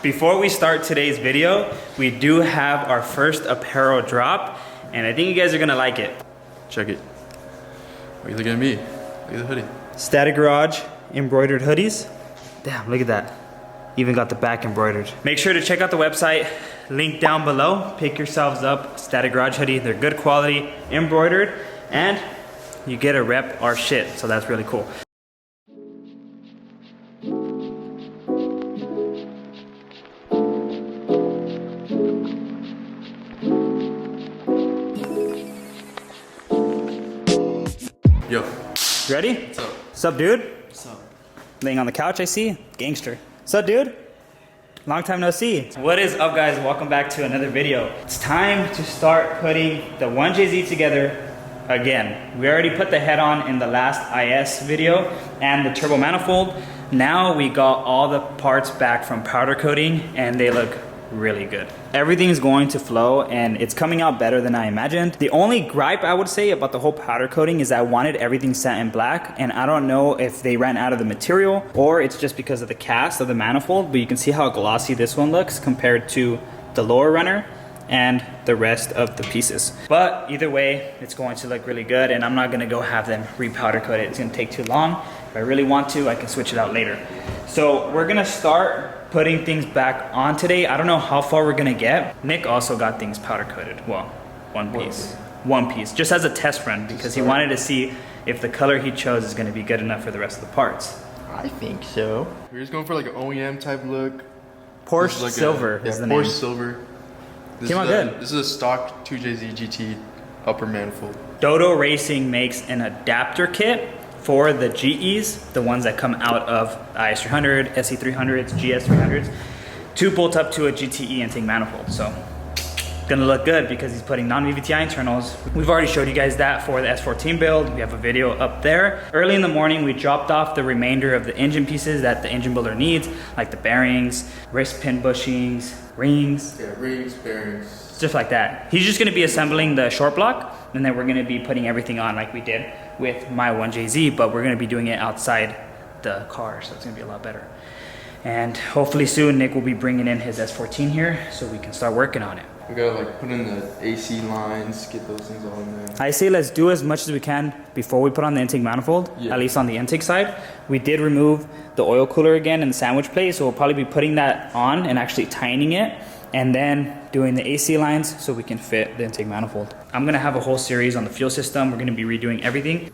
Before we start today's video, we do have our first apparel drop, and I think you guys are gonna like it. Check it. Why are you looking at me? Look at the hoodie. Static Garage embroidered hoodies. Damn, look at that. Even got the back embroidered. Make sure to check out the website, link down below. Pick yourselves up Static Garage hoodie. They're good quality, embroidered, and you get to rep our shit, so that's really cool. Yo. You ready? What's up? What's up, dude? What's up? Laying on the couch, I see. Gangster. What's up, dude? Long time no see. What is up, guys? Welcome back to another video. It's time to start putting the 1JZ together again. We already put the head on in the last IS video and the turbo manifold. Now we got all the parts back from powder coating and they look really good. Everything's going to flow and it's coming out better than I imagined. The only gripe I would say about the whole powder coating is I wanted everything set in black, and I don't know if they ran out of the material or it's just because of the cast of the manifold, but you can see how glossy this one looks compared to the lower runner and the rest of the pieces. But either way, it's going to look really good, and I'm not gonna go have them re-powder coat it. It's gonna take too long. If I really want to, I can switch it out later. So we're gonna start putting things back on today. I don't know how far we're gonna get. Nick also got things powder coated. Well, one piece, just as a test run, because he wanted to see if the color he chose is gonna be good enough for the rest of the parts. I think so. We're just going for like an OEM type look. Porsche Like Silver is the name. Porsche Silver. This Came out good. This is a stock 2JZ GT upper manifold. Dodo Racing makes an adapter kit for the GEs, the ones that come out of IS300, SE300s, GS300s, to bolt up to a GTE intake manifold. So gonna look good because he's putting non-VVTi internals. We've already showed you guys that for the S14 build. We have a video up there. Early in the morning, we dropped off the remainder of the engine pieces that the engine builder needs, like the bearings, wrist pin bushings, rings. Yeah, rings, bearings. Stuff like that. He's just gonna be assembling the short block, and then we're gonna be putting everything on like we did with my 1JZ, but we're gonna be doing it outside the car, so it's gonna be a lot better. And hopefully soon, Nick will be bringing in his S14 here, so we can start working on it. We gotta like put in the AC lines, get those things all in there. I say let's do as much as we can before we put on the intake manifold, at least on the intake side. We did remove the oil cooler again and the sandwich plate, so we'll probably be putting that on and actually tightening it, and then doing the AC lines so we can fit the intake manifold. I'm gonna have a whole series on the fuel system. We're gonna be redoing everything.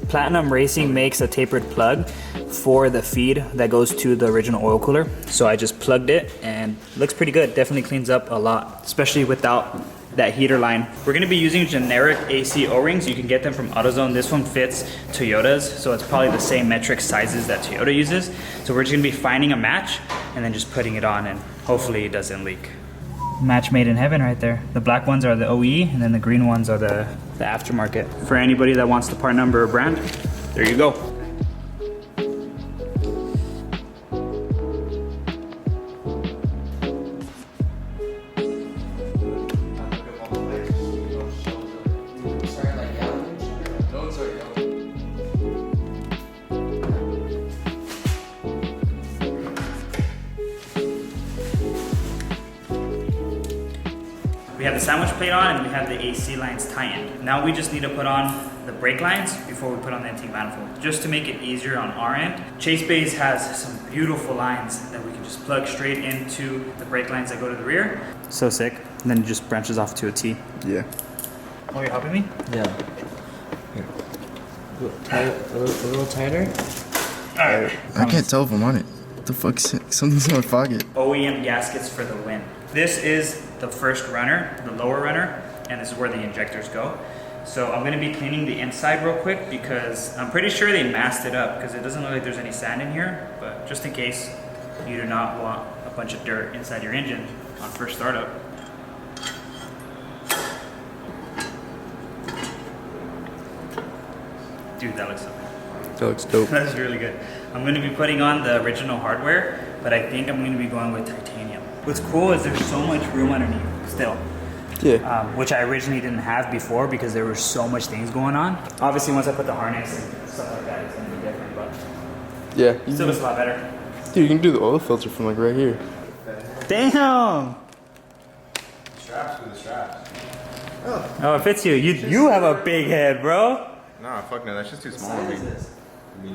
Platinum Racing makes a tapered plug for the feed that goes to the original oil cooler. So I just plugged it and it looks pretty good. Definitely cleans up a lot, especially without that heater line. We're gonna be using generic AC O-rings. You can get them from AutoZone. This one fits Toyota's, so it's probably the same metric sizes that Toyota uses. So we're just gonna be finding a match and then just putting it on, and hopefully it doesn't leak. Match made in heaven right there. The black ones are the OE, and then the green ones are the aftermarket. For anybody that wants the part number or brand, there you go. We have the sandwich plate on and we have the AC lines tightened. Now we just need to put on the brake lines before we put on the intake manifold, just to make it easier on our end. Chase Bays has some beautiful lines that we can just plug straight into the brake lines that go to the rear. So sick. And then it just branches off to a T. Yeah. Oh, you're helping me? Yeah. Here. A little tighter. All right. I can't tell if I'm on it. What the fuck? Something's in my pocket. OEM gaskets for the win. This is the first runner, the lower runner, and this is where the injectors go. So I'm gonna be cleaning the inside real quick because I'm pretty sure they masked it up because it doesn't look like there's any sand in here, but just in case you do not want a bunch of dirt inside your engine on first startup. Dude, that looks so good. That looks dope. That's really good. I'm going to be putting on the original hardware, but I think I'm going to be going with titanium. What's cool is there's so much room underneath still. Yeah. which I originally didn't have before because there were so much things going on. Obviously, once I put the harness and stuff like that, it's gonna be different, but Yeah. it still looks a lot better. Dude, you can do the oil filter from like right here. Damn! Straps for the straps. Oh, it fits you. You have a big head, bro. Nah, fuck no, that's just too small for me.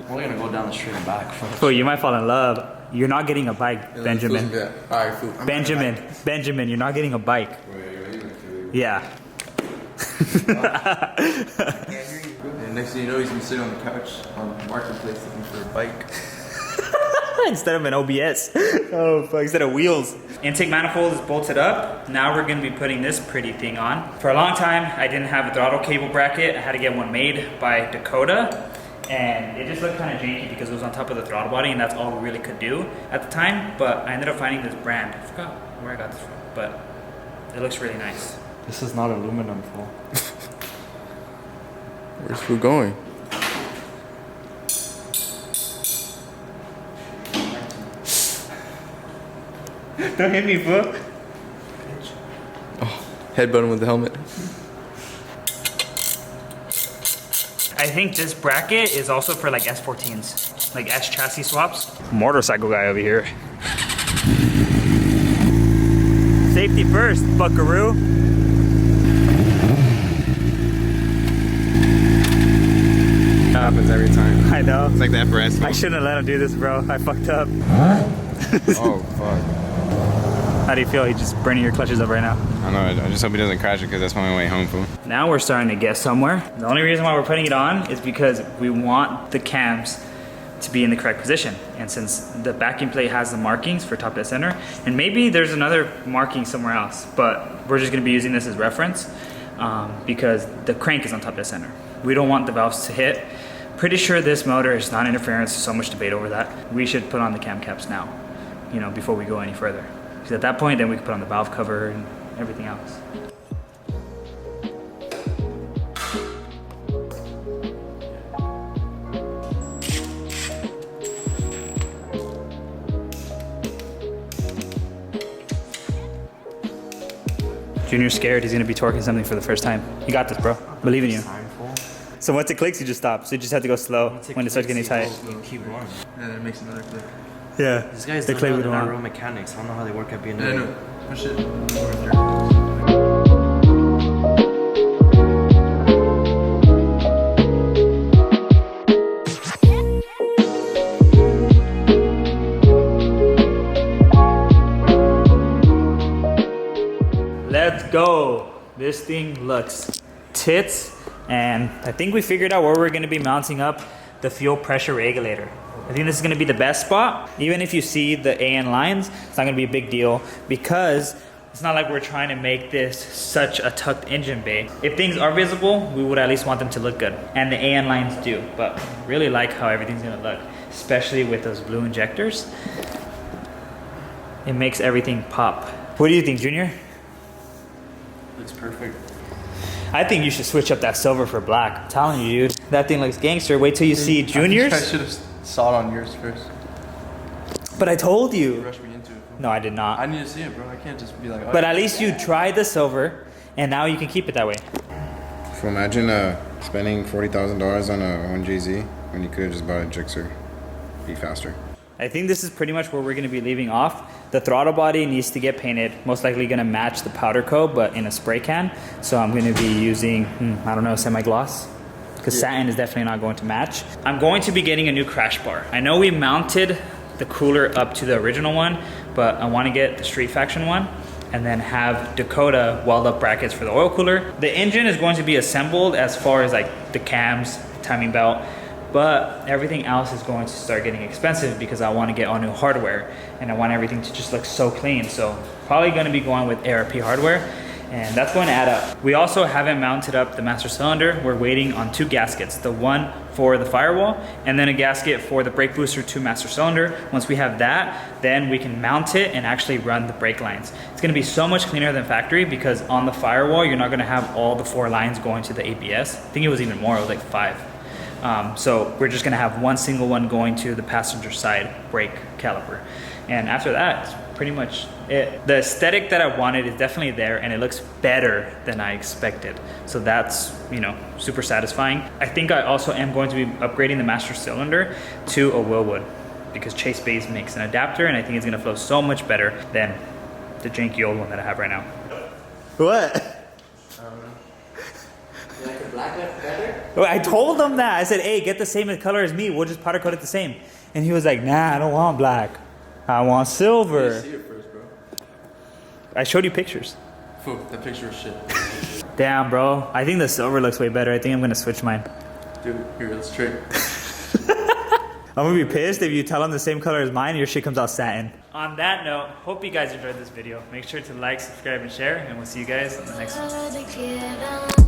We're gonna go down the street and back. Fool, you might fall in love. You're not getting a bike, Benjamin. Yeah. Alright, food. Benjamin, you're not getting a bike. Yeah. And next thing you know, he's gonna sit on the couch on Marketplace looking for a bike. Instead of an OBS. Oh, fuck. Instead of wheels. Intake manifold is bolted up. Now we're going to be putting this pretty thing on. For a long time, I didn't have a throttle cable bracket. I had to get one made by Dakota. And it just looked kind of janky because it was on top of the throttle body, and that's all we really could do at the time. But I ended up finding this brand. I forgot where I got this from, but it looks really nice. This is not aluminum, fool. Where's food going? Don't hit me, fool. Headbutting with the helmet. I think this bracket is also for like S14s, like S chassis swaps. Motorcycle guy over here. Safety first, buckaroo. Happens every time. I know. It's like that for us. I shouldn't have let him do this, bro. I fucked up. Oh, fuck. How do you feel? You just burning your clutches up right now. I know, I just hope he doesn't crash it because that's my way home, fool. Now we're starting to get somewhere. The only reason why we're putting it on is because we want the cams to be in the correct position. And since the backing plate has the markings for top dead center, and maybe there's another marking somewhere else, but we're just gonna be using this as reference because the crank is on top dead center. We don't want the valves to hit. Pretty sure this motor is non-interference, so much debate over that. We should put on the cam caps now, you know, before we go any further. Because at that point, then we can put on the valve cover and everything else. Junior's scared he's gonna be torquing something for the first time. You got this, bro. Believe in you. So once it clicks, you just stop. So you just have to go slow when it starts getting tight. You keep going. Yeah, that makes another click. Yeah. These guys the don't click know we they're don't not want. real mechanics. I don't know how they work at being Yeah, a no. Push it. Let's go. This thing looks tits, and I think we figured out where we're gonna be mounting up the fuel pressure regulator. I think this is gonna be the best spot. Even if you see the AN lines, it's not gonna be a big deal because it's not like we're trying to make this such a tucked engine bay. If things are visible, we would at least want them to look good. And the AN lines do, but really like how everything's gonna look, especially with those blue injectors. It makes everything pop. What do you think, Junior? Looks perfect. I think you should switch up that silver for black. I'm telling you, dude. That thing looks gangster. Wait till you see Junior's. I should have saw it on yours first. But I told You you. rushed me into it. No, I did not. I need to see it, bro. I can't just be like, oh, But at least you tried the silver, and now you can keep it that way. So imagine spending $40,000 on a 1JZ when you could have just bought a Gixxer. Be faster. I think this is pretty much where we're going to be leaving off. The throttle body needs to get painted. Most likely going to match the powder coat, but in a spray can. So I'm going to be using, I don't know, semi-gloss. Because satin is definitely not going to match. I'm going to be getting a new crash bar. I know we mounted the cooler up to the original one, but I want to get the Street Faction one and then have Dakota weld up brackets for the oil cooler. The engine is going to be assembled as far as like the cams, timing belt, but everything else is going to start getting expensive because I want to get all new hardware and I want everything to just look so clean. So probably going to be going with ARP hardware, and that's going to add up. We also haven't mounted up the master cylinder. We're waiting on 2 gaskets, the one for the firewall and then a gasket for the brake booster to master cylinder. Once we have that, then we can mount it and actually run the brake lines. It's going to be so much cleaner than factory because on the firewall, you're not going to have all the 4 lines going to the ABS. I think it was even more, it was like 5. So we're just gonna have one single one going to the passenger side brake caliper. And after that, it's pretty much it. The aesthetic that I wanted is definitely there, and it looks better than I expected. So that's, you know, super satisfying. I think I also am going to be upgrading the master cylinder to a Willwood, because Chase Bays makes an adapter, and I think it's gonna flow so much better than the janky old one that I have right now. What? You like the black better? Well, I told him that. I said, hey, get the same color as me. We'll just powder coat it the same. And he was like, nah, I don't want black. I want silver. See it first, bro. I showed you pictures. Phew, that picture is shit. Damn, bro. I think the silver looks way better. I think I'm gonna switch mine. Dude, here, let's trade. I'm gonna be pissed if you tell him the same color as mine and your shit comes out satin. On that note, hope you guys enjoyed this video. Make sure to like, subscribe, and share, and we'll see you guys in the next one.